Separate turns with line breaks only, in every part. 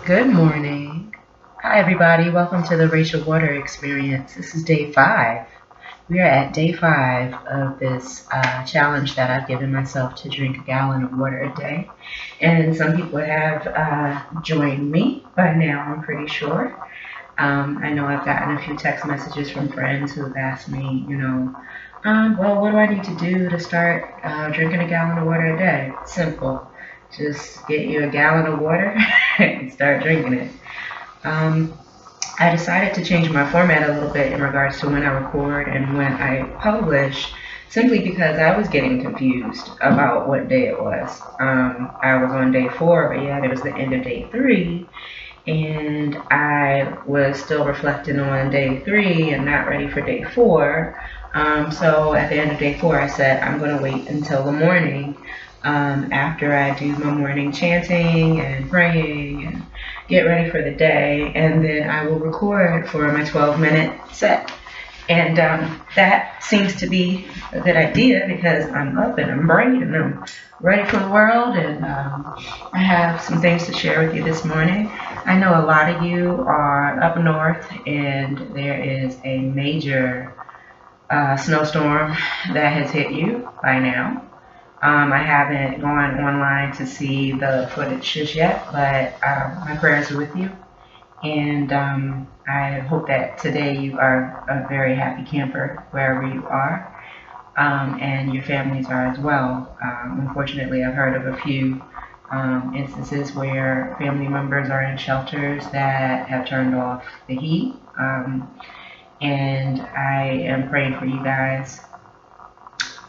Good morning. Hi, everybody. Welcome to the Racial Water Experience. This is day 5. We are at day 5 of this challenge that I've given myself to drink a gallon of water a day. And some people have joined me by now, I'm pretty sure. I know I've gotten a few text messages from friends who have asked me, well, what do I need to do to start drinking a gallon of water a day? Simple. Just get you a gallon of water and start drinking it. I decided to change my format a little bit in regards to when I record and when I publish, simply because I was getting confused about what day it was. I was on day 4, but yet it was the end of day 3, and I was still reflecting on day 3 and not ready for day 4. So at the end of day 4, I said I'm going to wait until the morning, after I do my morning chanting and praying and get ready for the day, and then I will record for my 12-minute set. And that seems to be a good idea because I'm up and I'm bright and I'm ready for the world, and I have some things to share with you this morning. I know a lot of you are up north and there is a major snowstorm that has hit you by now. I haven't gone online to see the footage just yet, but my prayers are with you. And I hope that today you are a very happy camper wherever you are, and your families are as well. Unfortunately, I've heard of a few instances where family members are in shelters that have turned off the heat, and I am praying for you guys.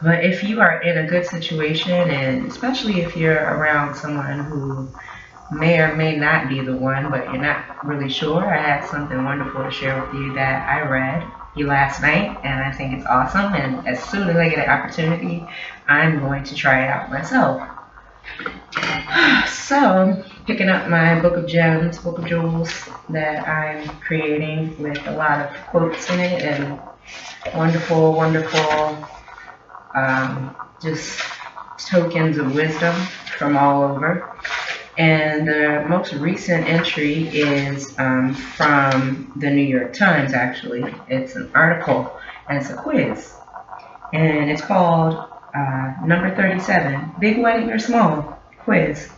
But if you are in a good situation, and especially if you're around someone who may or may not be the one, but you're not really sure, I have something wonderful to share with you that I read last night, and I think it's awesome. And as soon as I get an opportunity, I'm going to try it out myself. So I'm picking up my book of gems, book of jewels that I'm creating with a lot of quotes in it and wonderful, just tokens of wisdom from all over. And the most recent entry is from the New York Times, actually. It's an article and it's a quiz. And it's called Number 37, Big Wedding or Small? Quiz.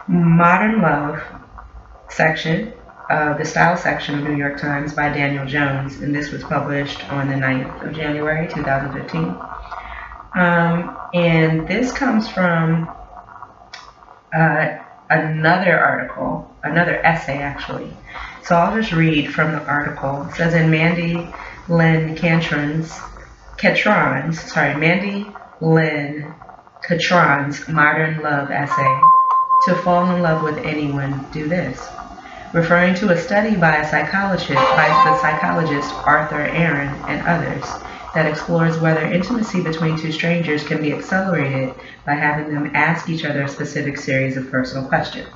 Modern Love section, the style section of New York Times by Daniel Jones. And this was published on the 9th of January, 2015. And this comes from another article, another essay actually. So I'll just read from the article. It says in Mandy Lynn Catron's Modern Love essay, to fall in love with anyone, do this. Referring to a study by the psychologist Arthur Aron and others, that explores whether intimacy between two strangers can be accelerated by having them ask each other a specific series of personal questions.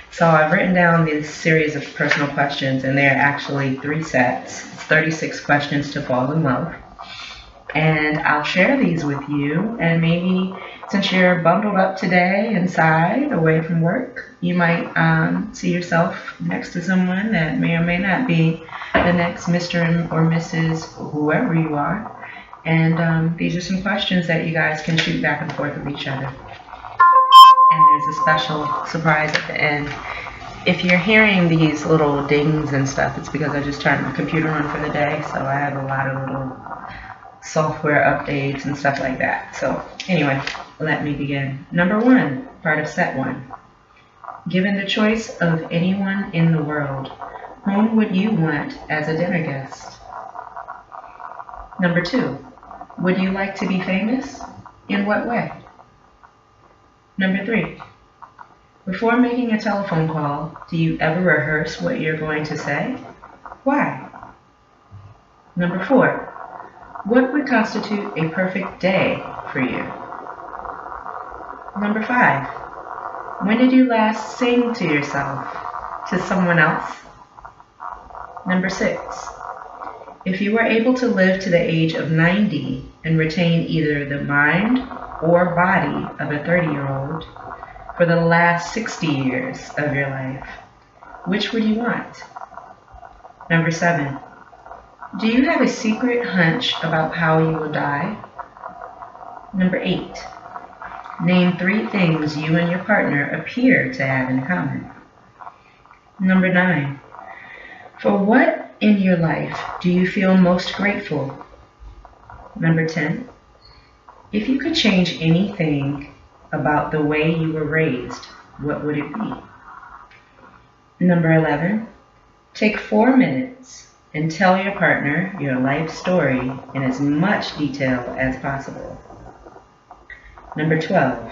So I've written down this series of personal questions, and they're actually 3 sets. It's 36 questions to fall in love. And I'll share these with you, and maybe since you're bundled up today inside, away from work, you might see yourself next to someone that may or may not be the next Mr. or Mrs. whoever you are. And these are some questions that you guys can shoot back and forth with each other. And there's a special surprise at the end. If you're hearing these little dings and stuff, it's because I just turned my computer on for the day, so I have a lot of little software updates and stuff like that. So anyway, let me begin. Number 1, part of set 1. Given the choice of anyone in the world, whom would you want as a dinner guest? Number 2, would you like to be famous? In what way? Number 3, before making a telephone call, do you ever rehearse what you're going to say? Why? Number 4, what would constitute a perfect day for you? Number 5, when did you last sing to yourself, to someone else? Number 6, if you were able to live to the age of 90 and retain either the mind or body of a 30-year-old for the last 60 years of your life, Which would you want? Number 7. Do you have a secret hunch about how you will die? Number 8. Name 3 things you and your partner appear to have in common. Number 9. For what in your life do you feel most grateful? Number 10. If you could change anything about the way you were raised, what would it be? Number 11. Take 4 minutes and tell your partner your life story in as much detail as possible. Number 12.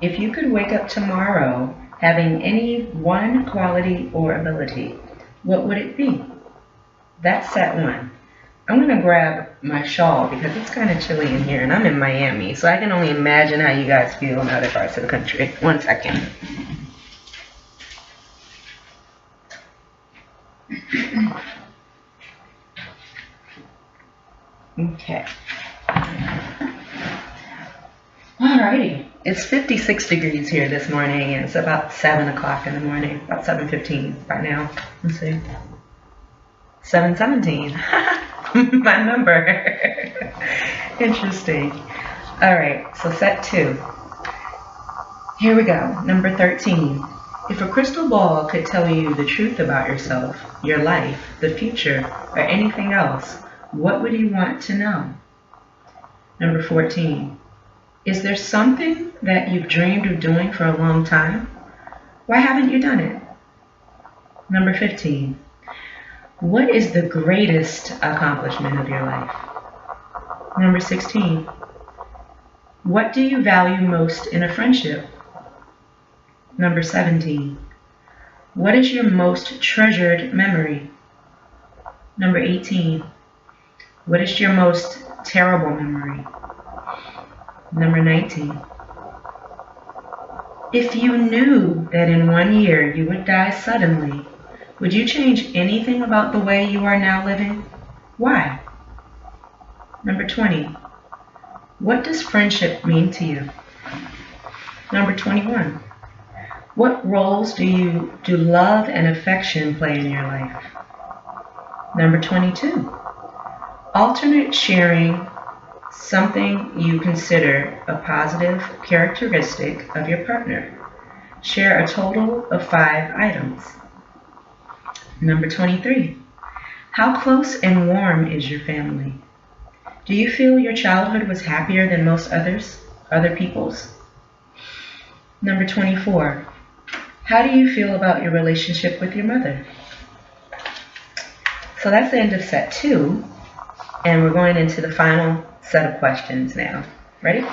If you could wake up tomorrow having any one quality or ability, what would it be? That's set 1. I'm going to grab my shawl because it's kind of chilly in here and I'm in Miami, so I can only imagine how you guys feel in other parts of the country. 1 second. Okay. Alrighty. It's 56 degrees here this morning and it's about 7 o'clock in the morning, about 7:15 by now. Let's see. 7:17. My number. Interesting. Alright, so set 2. Here we go. Number 13. If a crystal ball could tell you the truth about yourself, your life, the future, or anything else, what would you want to know? Number 14. Is there something that you've dreamed of doing for a long time? Why haven't you done it? Number 15. What is the greatest accomplishment of your life? Number 16. What do you value most in a friendship? Number 17. What is your most treasured memory? Number 18. What is your most terrible memory? Number 19. If you knew that in 1 year you would die suddenly, would you change anything about the way you are now living? Why? Number 20. What does friendship mean to you? Number 21. What roles do love and affection play in your life? Number 22. Alternate sharing something you consider a positive characteristic of your partner. Share a total of 5 items. Number 23. How close and warm is your family? Do you feel your childhood was happier than most other people's? Number 24. How do you feel about your relationship with your mother? So that's the end of set 2, and we're going into the final set of questions now. Ready?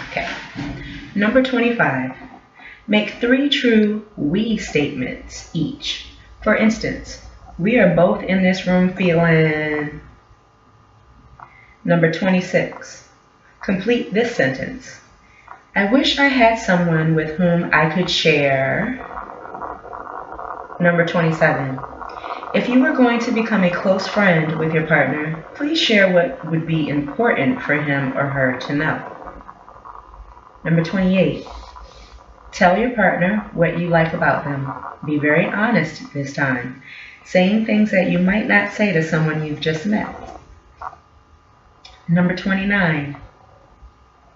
Okay. Number 25. Make 3 true we statements each. For instance, we are both in this room feeling. Number 26. Complete this sentence. I wish I had someone with whom I could share. Number 27. If you were going to become a close friend with your partner, please share what would be important for him or her to know. Number 28. Tell your partner what you like about them. Be very honest this time, saying things that you might not say to someone you've just met. Number 29.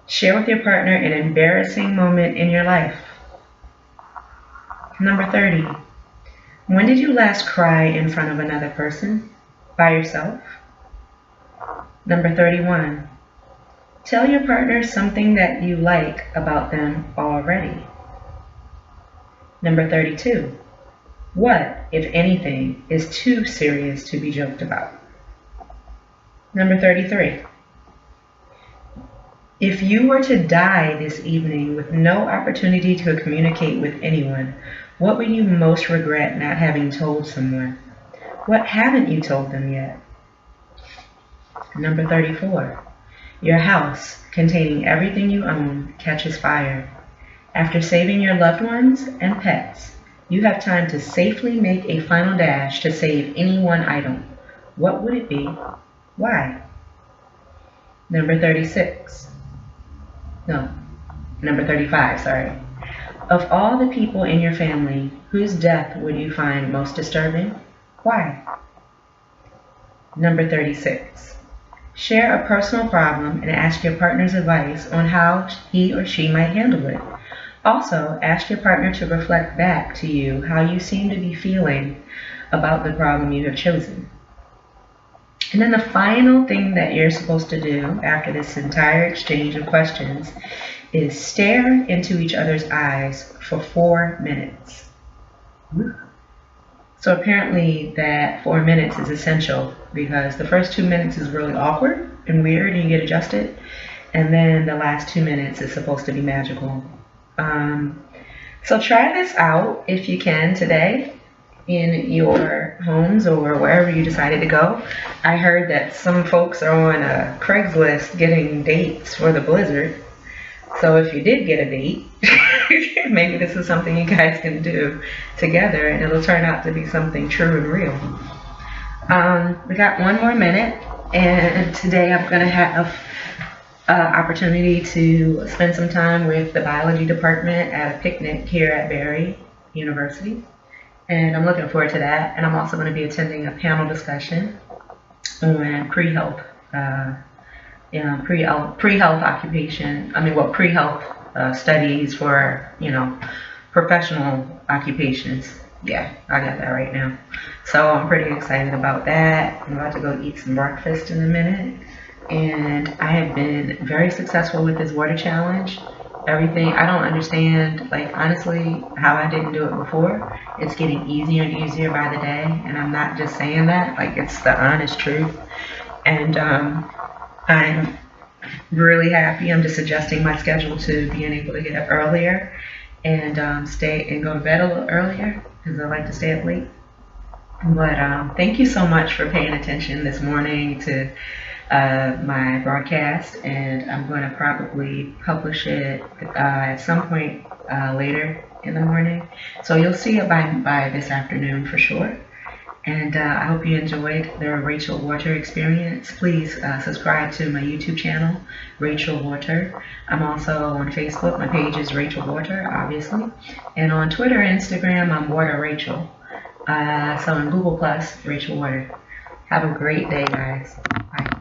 Share with your partner an embarrassing moment in your life. Number 30. When did you last cry in front of another person? By yourself? Number 31. Tell your partner something that you like about them already. Number 32. What, if anything, is too serious to be joked about? Number 33. If you were to die this evening with no opportunity to communicate with anyone, what would you most regret not having told someone? What haven't you told them yet? Number 34. Your house, containing everything you own, catches fire. After saving your loved ones and pets, you have time to safely make a final dash to save any one item. What would it be? Why? Number 35, sorry. Of all the people in your family, whose death would you find most disturbing? Why? Number 36. Share a personal problem and ask your partner's advice on how he or she might handle it. Also, ask your partner to reflect back to you how you seem to be feeling about the problem you have chosen. And then the final thing that you're supposed to do after this entire exchange of questions is stare into each other's eyes for 4 minutes. So apparently that 4 minutes is essential because the first 2 minutes is really awkward and weird and you get adjusted. And then the last 2 minutes is supposed to be magical. So try this out if you can today in your homes or wherever you decided to go. I heard that some folks are on a Craigslist getting dates for the blizzard. So if you did get a date, maybe this is something you guys can do together and it'll turn out to be something true and real. We got 1 more minute, and today I'm going to have opportunity to spend some time with the biology department at a picnic here at Barry University. And I'm looking forward to that. And I'm also going to be attending a panel discussion on pre-health, pre-health occupation. Pre-health studies for, professional occupations. Yeah, I got that right now. So I'm pretty excited about that. I'm about to go eat some breakfast in a minute. And I have been very successful with this water challenge. Everything, I don't understand, honestly, how I didn't do it before. It's getting easier and easier by the day, and I'm not just saying that, it's the honest truth. And I'm really happy. I'm just adjusting my schedule to being able to get up earlier and stay and go to bed a little earlier because I like to stay up late. But thank you so much for paying attention this morning to my broadcast, and I'm going to probably publish it at some point later in the morning. So you'll see it by this afternoon for sure. And I hope you enjoyed the Rachel Water experience. Please subscribe to my YouTube channel, Rachel Water. I'm also on Facebook. My page is Rachel Water, obviously. And on Twitter and Instagram, I'm Water Rachel. So in Google+, Rachel Water. Have a great day, guys. Bye.